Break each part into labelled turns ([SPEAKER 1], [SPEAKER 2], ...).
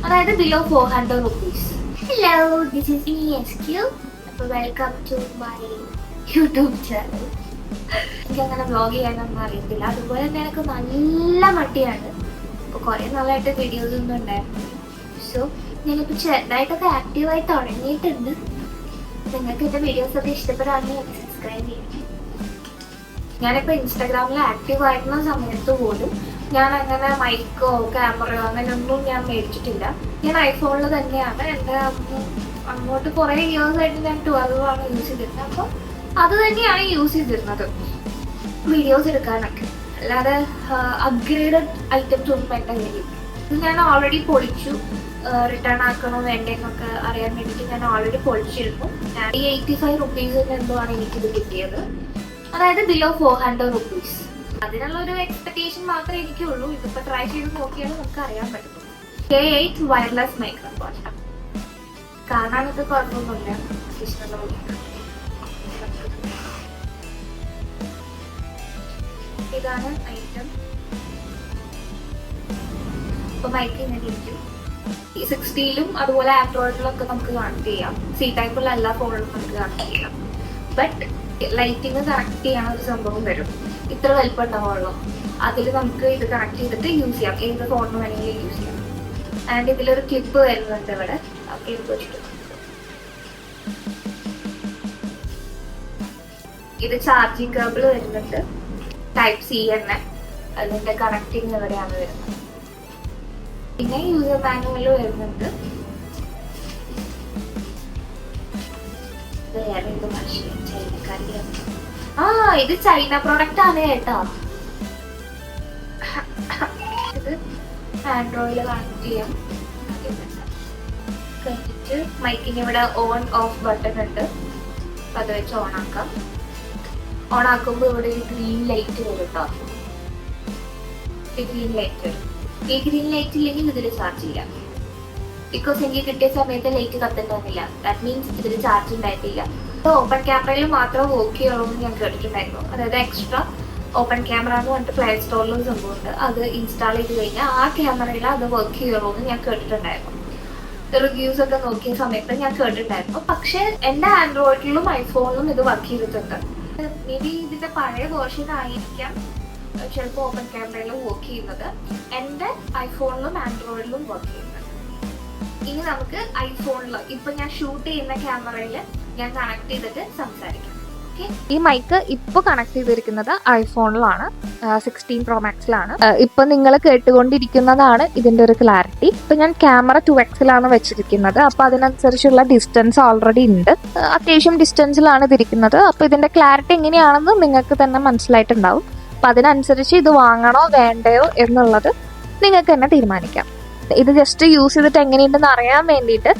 [SPEAKER 1] അതായത് below 400 rupees. Hello, this is me SQ. അപ്പോൾ welcome to my YouTube channel. എനിക്കങ്ങനെ vlog ചെയ്യാനൊന്നും അറിയത്തില്ല, അതുപോലെ തന്നെ എനിക്ക് നല്ല മടിയാണ്. അപ്പോൾ കുറേ നാളായിട്ട് വീഡിയോസ് ഒന്നും ഉണ്ടായിരുന്നു. സോ ഞാനിപ്പോൾ ചെറുതായിട്ടൊക്കെ ആക്റ്റീവായി തുടങ്ങിയിട്ടുണ്ട്. നിങ്ങൾക്ക് എൻ്റെ വീഡിയോസൊക്കെ ഇഷ്ടപ്പെടുകയാണെങ്കിൽ എനിക്ക് സബ്സ്ക്രൈബ് ചെയ്യണം. ഞാനിപ്പോൾ ഇൻസ്റ്റാഗ്രാമിൽ ആക്റ്റീവ് ആയിരുന്ന സമയത്ത് പോലും ഞാൻ അങ്ങനെ മൈക്കോ ക്യാമറയോ അങ്ങനെയൊന്നും ഞാൻ മേടിച്ചിട്ടില്ല. ഞാൻ ഐഫോണിൽ തന്നെയാണ് എൻ്റെ അങ്ങോട്ട് കുറേ ഇയേഴ്സ് ആയിട്ട് ഞാൻ 12 ആണ് യൂസ് ചെയ്തിരുന്നത്. അപ്പോൾ അത് തന്നെയാണ് യൂസ് ചെയ്തിരുന്നത് വീഡിയോസ് എടുക്കാനൊക്കെ. അല്ലാതെ അപ്ഗ്രേഡഡ് ഐറ്റംസ് ഒന്നും എൻ്റെ കയ്യിൽ. ഇത് ഞാൻ ഓൾറെഡി പൊളിച്ചു. റിട്ടേൺ ആക്കണോ വേണ്ടേന്നൊക്കെ അറിയാൻ വേണ്ടിയിട്ട് ഞാൻ ഓൾറെഡി പൊളിച്ചിരുന്നു. 85 റുപ്പീസിന് എന്തോ ആണ് എനിക്കിത് കിട്ടിയത്, അതായത് ബിലോ 400 റുപ്പീസ്. അതിനുള്ള ഒരു എക്സ്പെക്ടേഷൻ മാത്രമേ എനിക്കുള്ളൂ. ഇതിപ്പോൾ ട്രൈ ചെയ്ത് നോക്കിയാൽ നമുക്ക് അറിയാൻ പറ്റും. K8 wireless microphone. കാണാനൊക്കെ കുഴപ്പമൊന്നുമില്ല. ഇതാണ് ഐറ്റം. ഇപ്പൊ മൈക്ക് ഇങ്ങനെ ഇരിക്കും. 60ലും അതുപോലെ ആൻഡ്രോയിഡിലൊക്കെ നമുക്ക് കണക്ട് ചെയ്യാം. C ടൈപ്പുള്ള എല്ലാ ഫോണിലും നമുക്ക് കണക്ട് ചെയ്യാം. ബട്ട് ലൈറ്റിങ് കണക്ട് ചെയ്യാൻ ഒരു സംഭവം വരും. ഇത്ര വലിപ്പം ഉണ്ടാവുള്ളൂ. അതിൽ നമുക്ക് ഇത് കണക്ട് ചെയ്തിട്ട് യൂസ് ചെയ്യാം. ഏത് ഫോണിന് വേണമെങ്കിലും യൂസ് ചെയ്യാം. ആൻഡ് ഇതിലൊരു ക്ലിപ്പ് വരുന്നുണ്ട് ഇവിടെ. ആ ക്ലിപ്പ് വെച്ചിട്ട് ഇത് ചാർജിങ് കേബിൾ വരുന്നുണ്ട്. Type-C തന്നെ. അതിന്റെ കണക്റ്റിംഗ് ഇവിടെയാണ് വരുന്നത്. പിന്നെ യൂസർ മാനുവൽ വരുന്നുണ്ട്. വേറെ ഇത് ഭാഷയും ചൈനക്കാരിയാണ്. ഇത് ചൈന പ്രോഡക്റ്റ് ആണ് കേട്ടോ. ഇത് ആൻഡ്രോയിഡിൽ കണക്ട് ചെയ്യാം. കഴിഞ്ഞിട്ട് മൈക്കിന് ഇവിടെ ഓൺ ഓഫ് ബട്ടൺ ഉണ്ട്. അത് വെച്ച് ഓൺ ആക്കാം. ഓൺ ആക്കുമ്പോൾ ഇവിടെ ഒരു ഗ്രീൻ ലൈറ്റ് വരും കേട്ടോ. ഗ്രീൻ ലൈറ്റ് വരും. ഈ ഗ്രീൻ ലൈറ്റ് ഇല്ലെങ്കിൽ ഇതിൽ ചാർജ് ചെയ്യാം. ബിക്കോസ് എനിക്ക് കിട്ടിയ സമയത്ത് ലൈറ്റ് കത്തുണ്ടായിരുന്നില്ല. ദാറ്റ് മീൻസ് ഇതിൽ ചാർജ് ഉണ്ടായിട്ടില്ല. ഓപ്പൺ ക്യാമറയിൽ മാത്രം വർക്ക് ചെയ്യുള്ളൂ എന്ന് ഞാൻ കേട്ടിട്ടുണ്ടായിരുന്നു. അതായത് എക്സ്ട്രാ ഓപ്പൺ ക്യാമറ എന്ന് പറഞ്ഞിട്ട് പ്ലേ സ്റ്റോറിൽ ഒരു സംഭവമുണ്ട്. അത് ഇൻസ്റ്റാൾ ചെയ്ത് കഴിഞ്ഞാൽ ആ ക്യാമറയിൽ അത് വർക്ക് ചെയ്യുള്ളൂ എന്ന് ഞാൻ കേട്ടിട്ടുണ്ടായിരുന്നു. റിവ്യൂസ് ഒക്കെ നോക്കിയ സമയത്ത് ഞാൻ കേട്ടിട്ടുണ്ടായിരുന്നു. പക്ഷെ എൻ്റെ ആൻഡ്രോയിഡിലും ഐഫോണിലും ഇത് വർക്ക് ചെയ്തിട്ടുണ്ട്. മേ ബി ഇതിന്റെ പഴയ വേർഷൻ ആയിരിക്കാം ചിലപ്പോൾ ഓപ്പൺ ക്യാമറയിലും വർക്ക് ചെയ്യുന്നത്. എൻ്റെ ഐഫോണിലും ആൻഡ്രോയിഡിലും വർക്ക് ചെയ്യുന്നത്. ഇനി നമുക്ക് ഐഫോണിൽ ഇപ്പൊ ഞാൻ ഷൂട്ട് ചെയ്യുന്ന ക്യാമറയിൽ ഞാൻ കണക്ട് ചെയ്തിട്ട് സംസാരിക്കാം. ഈ മൈക്ക് ഇപ്പൊ കണക്ട് ചെയ്തിരിക്കുന്നത് ഐഫോണിലാണ്, 16 Pro Maxലാണ്. ഇപ്പൊ നിങ്ങൾ കേട്ടുകൊണ്ടിരിക്കുന്നതാണ് ഇതിന്റെ ഒരു ക്ലാരിറ്റി. ഇപ്പൊ ഞാൻ ക്യാമറ 2x വെച്ചിരിക്കുന്നത്. അപ്പൊ അതിനനുസരിച്ചുള്ള ഡിസ്റ്റൻസ് ഓൾറെഡി ഉണ്ട്. അത്യാവശ്യം ഡിസ്റ്റൻസിലാണ് ഇതിരിക്കുന്നത്. അപ്പൊ ഇതിന്റെ ക്ലാരിറ്റി എങ്ങനെയാണെന്ന് നിങ്ങൾക്ക് തന്നെ മനസ്സിലായിട്ടുണ്ടാവും. അപ്പൊ അതിനനുസരിച്ച് ഇത് വാങ്ങണോ വേണ്ടയോ എന്നുള്ളത് നിങ്ങൾക്ക് തന്നെ തീരുമാനിക്കാം. ഇത് ജസ്റ്റ് യൂസ് ചെയ്തിട്ട് എങ്ങനെയുണ്ടെന്ന് അറിയാൻ വേണ്ടിയിട്ട്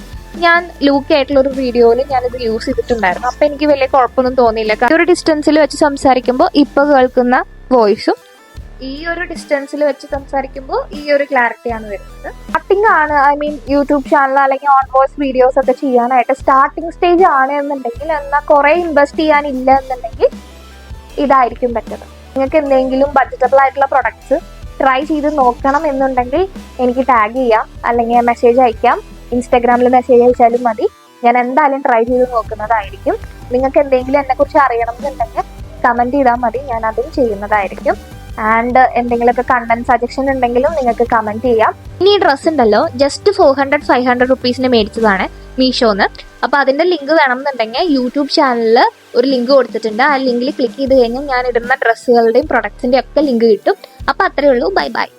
[SPEAKER 1] ഞാൻ ലൂക്ക് ആയിട്ടുള്ള ഒരു വീഡിയോയിൽ ഞാനിത് യൂസ് ചെയ്തിട്ടുണ്ടായിരുന്നു. അപ്പൊ എനിക്ക് വലിയ കുഴപ്പമൊന്നും തോന്നിയില്ല. ഒരു ഡിസ്റ്റൻസിൽ വെച്ച് സംസാരിക്കുമ്പോൾ ഇപ്പൊ കേൾക്കുന്ന വോയിസും ഈ ഒരു ഡിസ്റ്റൻസിൽ വെച്ച് സംസാരിക്കുമ്പോൾ ഈ ഒരു ക്ലാരിറ്റിയാണ് വരുന്നത്. സ്റ്റാർട്ടിംഗ് ആണ്, ഐ മീൻ യൂട്യൂബ് ചാനൽ അല്ലെങ്കിൽ ഓൺ വോയിസ് വീഡിയോസ് ഒക്കെ ചെയ്യാനായിട്ട് സ്റ്റാർട്ടിംഗ് സ്റ്റേജ് ആണ് എന്നുണ്ടെങ്കിൽ, എന്നാൽ കുറെ ഇൻവെസ്റ്റ് ചെയ്യാനില്ല എന്നുണ്ടെങ്കിൽ ഇതായിരിക്കും ബെറ്റർ. നിങ്ങൾക്ക് എന്തെങ്കിലും ബഡ്ജറ്റബിൾ ആയിട്ടുള്ള പ്രൊഡക്ട്സ് ട്രൈ ചെയ്ത് നോക്കണം എന്നുണ്ടെങ്കിൽ എനിക്ക് ടാഗ് ചെയ്യാം, അല്ലെങ്കിൽ മെസ്സേജ് അയക്കാം. ഇൻസ്റ്റാഗ്രാമിൽ മെസ്സേജ് അയച്ചാലും മതി. ഞാൻ എന്തായാലും ട്രൈ ചെയ്ത് നോക്കുന്നതായിരിക്കും. നിങ്ങൾക്ക് എന്തെങ്കിലും എന്നെക്കുറിച്ച് അറിയണം എന്നുണ്ടെങ്കിൽ കമൻറ്റ് ചെയ്താൽ മതി, ഞാൻ അതും ചെയ്യുന്നതായിരിക്കും. ആൻഡ് എന്തെങ്കിലുമൊക്കെ കണ്ടന്റ് സജഷൻ ഉണ്ടെങ്കിലും നിങ്ങൾക്ക് കമൻറ്റ് ചെയ്യാം. ഇനി ഈ ഡ്രസ്സ് ഉണ്ടല്ലോ, ജസ്റ്റ് 400-500 റുപ്പീസിന് മേടിച്ചതാണ് മീഷോന്ന്. അപ്പോൾ അതിന്റെ ലിങ്ക് വേണമെന്നുണ്ടെങ്കിൽ യൂട്യൂബ് ചാനലിൽ ഒരു ലിങ്ക് കൊടുത്തിട്ടുണ്ട്. ആ ലിങ്കിൽ ക്ലിക്ക് ചെയ്ത് കഴിഞ്ഞാൽ ഞാൻ ഇടുന്ന ഡ്രസ്സുകളുടെയും പ്രൊഡക്ട്സിന്റെ ഒക്കെ ലിങ്ക് കിട്ടും. അപ്പോൾ അത്രയേ ഉള്ളൂ. Bye bye.